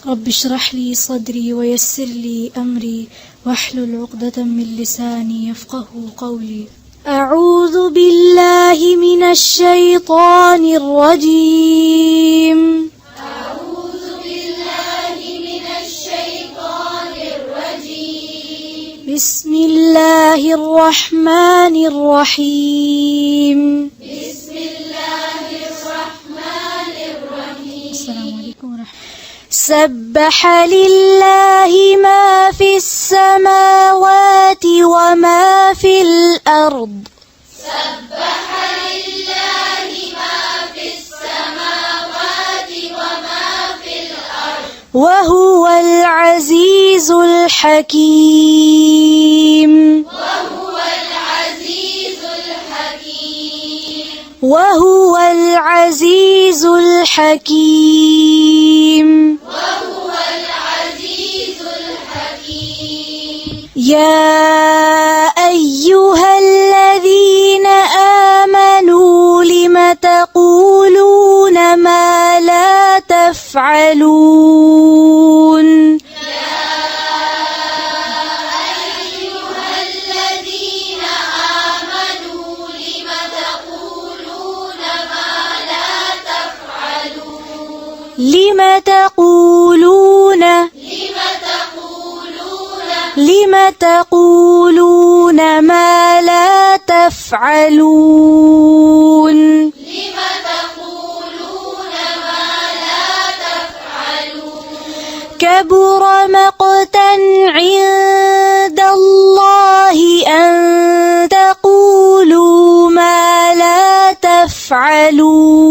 رب اشرح لي صدري ويسر لي أمري واحلل عقدة من لساني يفقه قولي. أعوذ بالله من الشيطان الرجيم. أعوذ بالله من الشيطان الرجيم. بسم الله الرحمن الرحيم. بسم الله الرحمن الرحيم. السلام عليكم ورحمة الله. سبح لله ما في السماوات وما في الأرض. سبح لله ما في السماوات وما في الأرض. وهو العزيز الحكيم. وهو العزيز الحكيم. وهو العزيز الحكيم. وهو العزيز الحكيم. يا أيها الذين آمنوا لم تقولون ما لا تفعلون. لم تقولون ما لا تفعلون. كبر مقتا عند الله أن تقولوا ما لا تفعلون.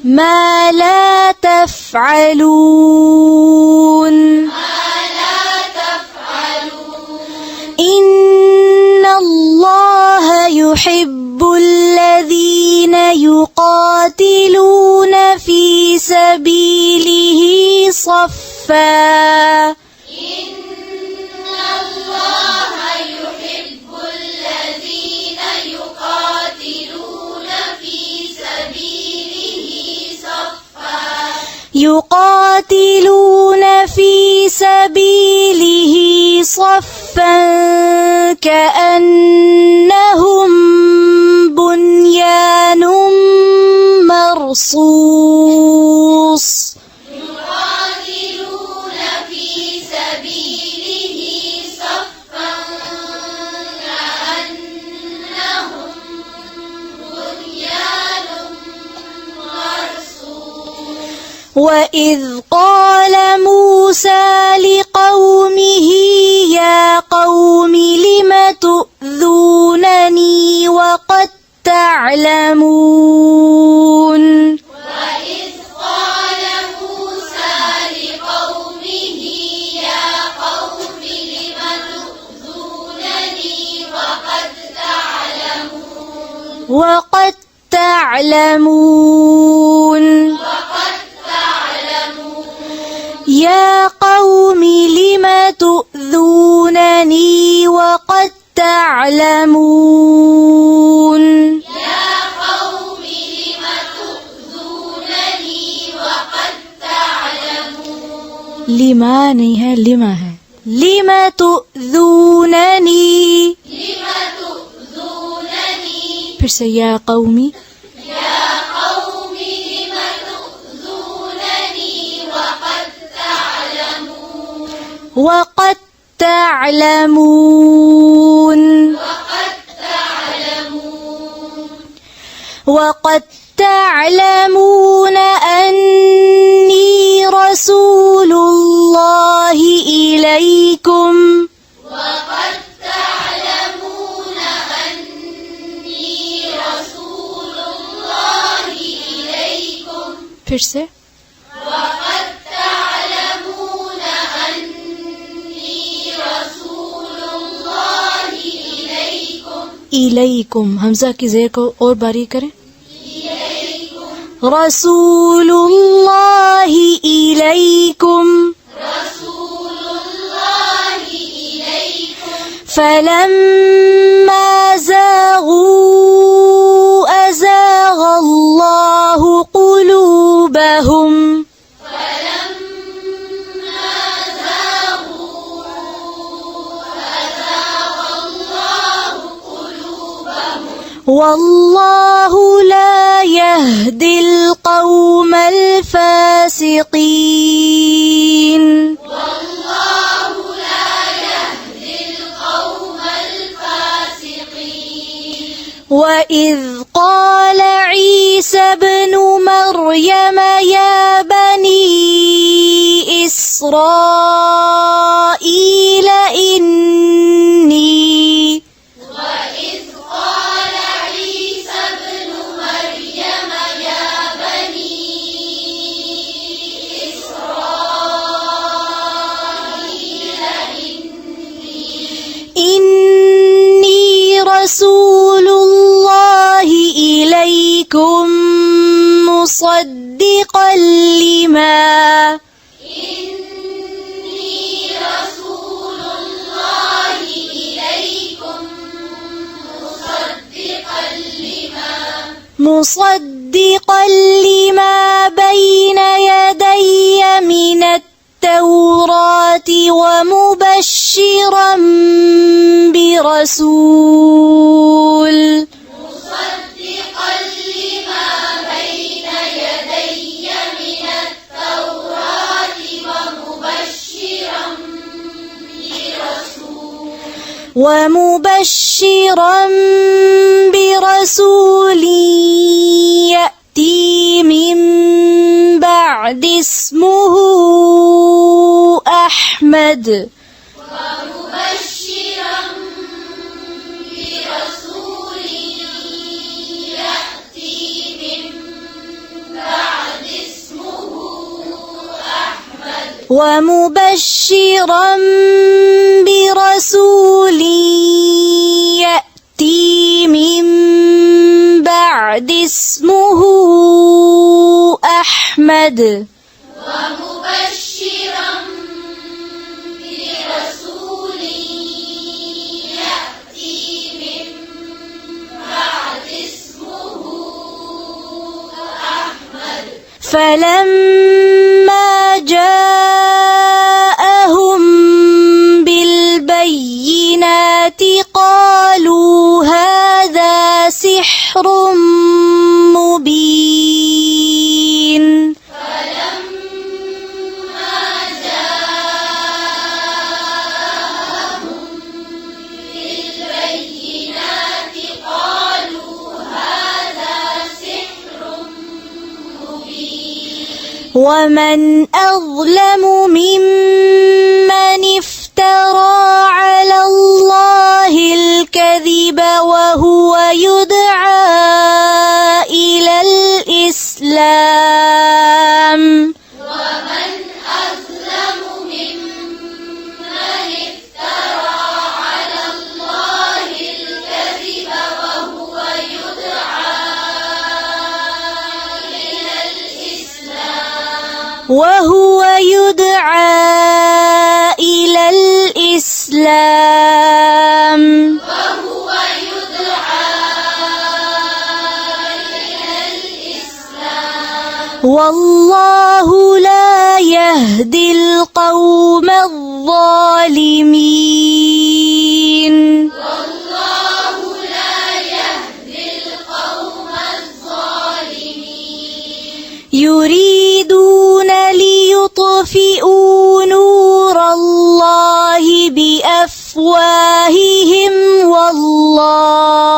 ما لا تفعلون. إن الله يحب الذين يقاتلون في سبيله صفا. يقاتلون في سبيله صفا كأنهم بنيان مرصوص. يقاتلون في سبيله صفا كأنهم بنيان مرصوص. وإذ قال موسى لقومه يا قوم لم تؤذونني وقد تعلمون. وإذ قال موسى لقومه يا قوم لم تؤذونني وقد تعلمون. وقد تعلمون. يا قوم لم تؤذونني وقد تعلمون. يا قوم لم تؤذونني وقد تعلمون. لما नहीं है लिमा है. لم تؤذونني. لم تؤذونني. फिर से या قومي. يا قوم لم تؤذونني وقد تعلمون. وقد تعلمون. وقد تعلمون. وقد تعلمون أني رسول الله إليكم. وقد تعلمون أني رسول الله إليكم. फिर से. وقد تعلمون أني رسول الله إليكم. इलैकुम हमजा की ज़ेर को और बारीक करें. إليكم. रसूलुल्लाहि इलैकुम. رسول الله إليكم. فلما زاغوا أزاغ الله قلوبهم والله لا يهدي القوم الفاسقين وإذ قال عيسى ابن مريم يا بني إسرائيل إني رسول الله إليكم مصدقا لما بين يدي من التوراة ومبشرا برسول يأتي من بعد اسمه أحمد ومبشرا برسول يأتي من بعد اسمه أحمد فلما جاءهم بالبينات قالوا هذا سحر مبين ومن أظلم ممن افترى على الله الكذب وهو يدعى إلى الإسلام وهو يدعى إلى الإسلام والله لا يهدي القوم الظالمين يريدون ليطفئوا نور الله بأفواههم والله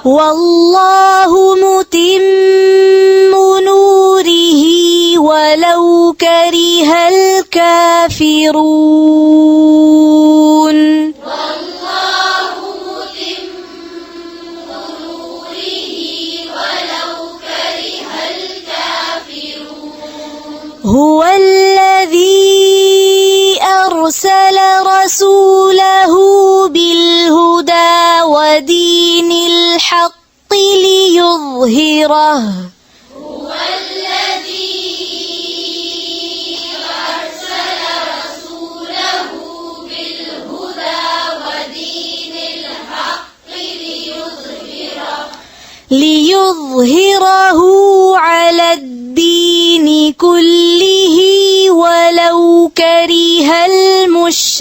والله متم نوره ولو كره الكافرون هو الذي أرسل رسوله بالهدى ودين الحق نصره هو الذي أرسل رسوله بالهدى ودين الحق ليظهره على الدين كله ولو كره المشركون.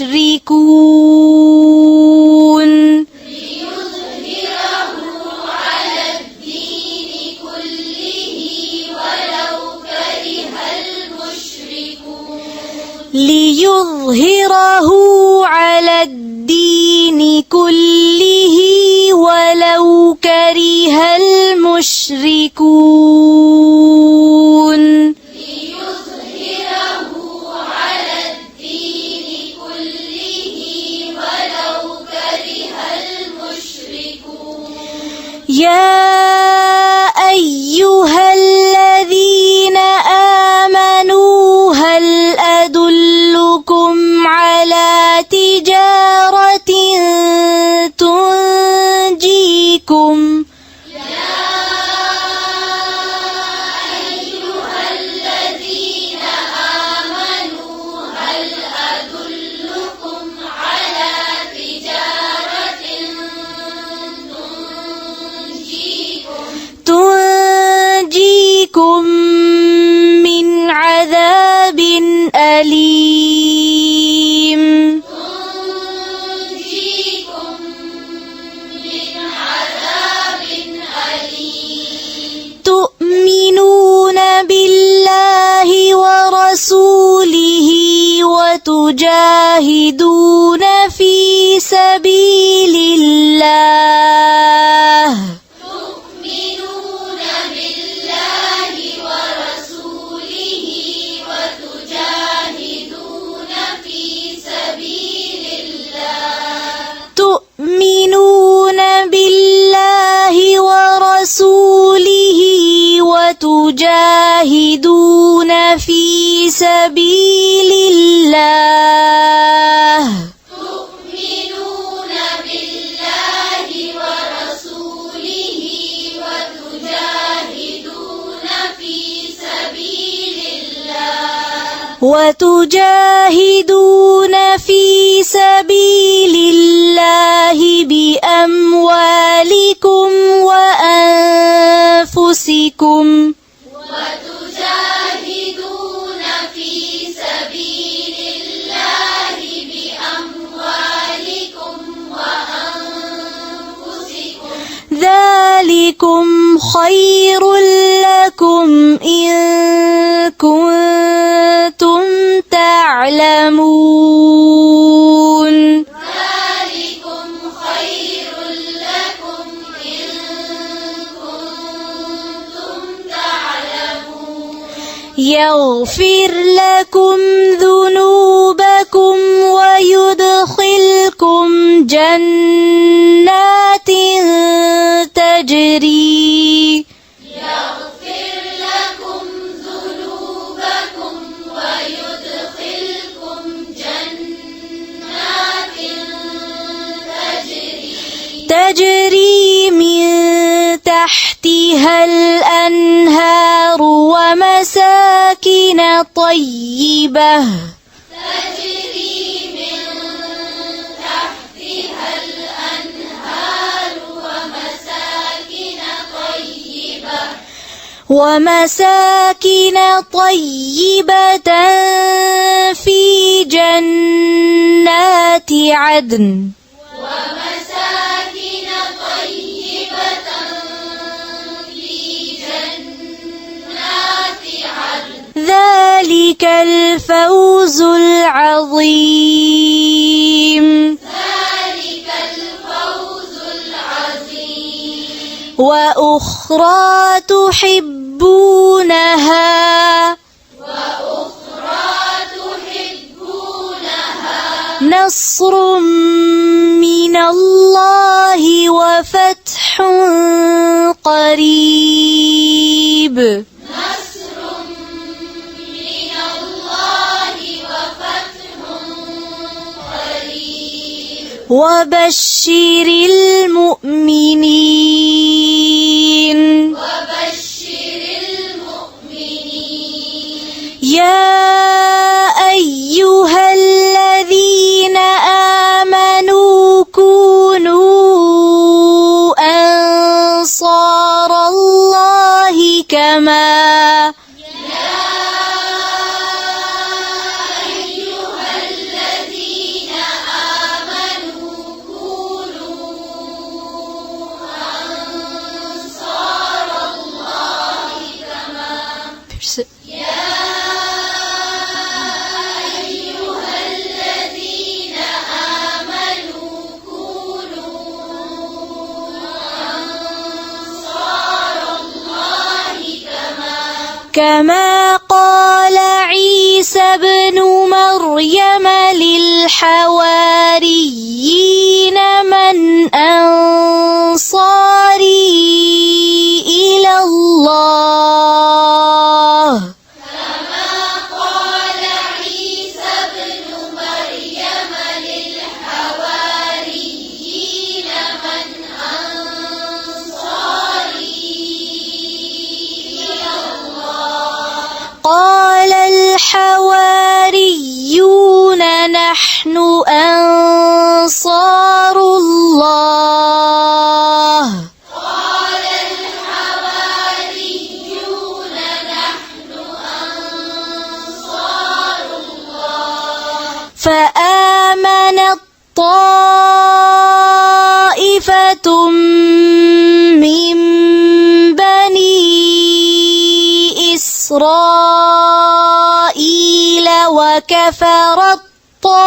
ليظهره على الدين كله ولو كره المشركون. ليظهره على الدين كله ولو كره المشركون. يا أيها الذين آمنوا هل أدلكم على تجارة تنجيكم من عذاب أليم. تؤمنون بالله ورسوله وتجاهدون في سبيل الله. تؤمنون بالله ورسوله وتجاهدون في سبيل الله. تؤمنون بالله ورسوله وتجاهدون في سبيل الله. وتجاهدون في سبيل الله بأموالكم وأنفسكم. وتجاهدون في سبيل الله بأموالكم وأنفسكم. ذلكم خير لكم إن كنتم تعلمون. ذلكم خير لكم إن كنتم تعلمون. يغفر لكم ذنوبكم ويدخلكم جنات تجري يغفر لكم ذنوبكم ويدخلكم جنات تجري من تحتها الأنهار ومساكن طيبة تجري من تحتها الأنهار ومساكن طيبة في جنات عدن. ومساكن طيبة في جنات عدن. ذلك الفوز العظيم. ذلك الفوز العظيم. وأخرى تحبونها نصر من الله وفتح قريب. نصر من الله وفتح قريب. وبشر المؤمنين. وبشر كما قال عيسى ابن مريم للحواريين من أنصاري إلى الله كما قال عيسى ابن مريم للحواريين من أنصاري إلى الله قال الحواريون نحن أنصار الله قال الحواريون نحن أنصار الله فآمنت طائفة من بني إسرائيل وكفرت طائفة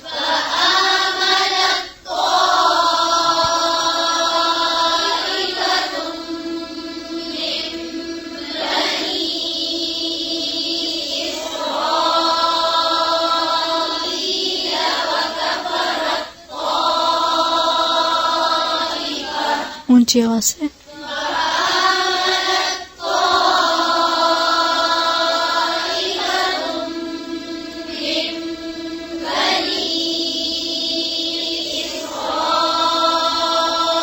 فآمنت طائفة من بني إسرائيل وكفرت طائفة ऊंची आवाज से فآمنت طائفة من بني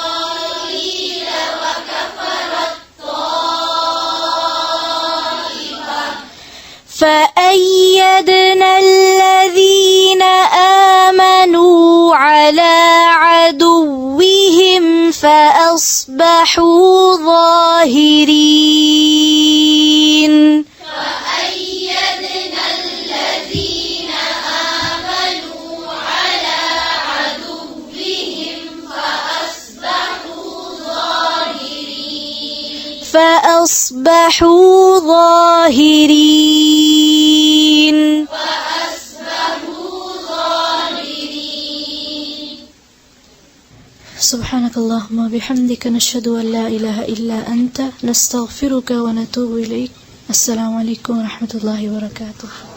إسرائيل وكفرت طائفة فأيدنا الذين آمنوا على عدوهم فأصبحوا ظاهرين فأيدنا الذين آمنوا على عدوهم فأصبحوا ظاهرين سبحانك اللهم وبحمدك نشهد أن لا إله إلا أنت نستغفرك ونتوب إليك. السلام عليكم ورحمة الله وبركاته.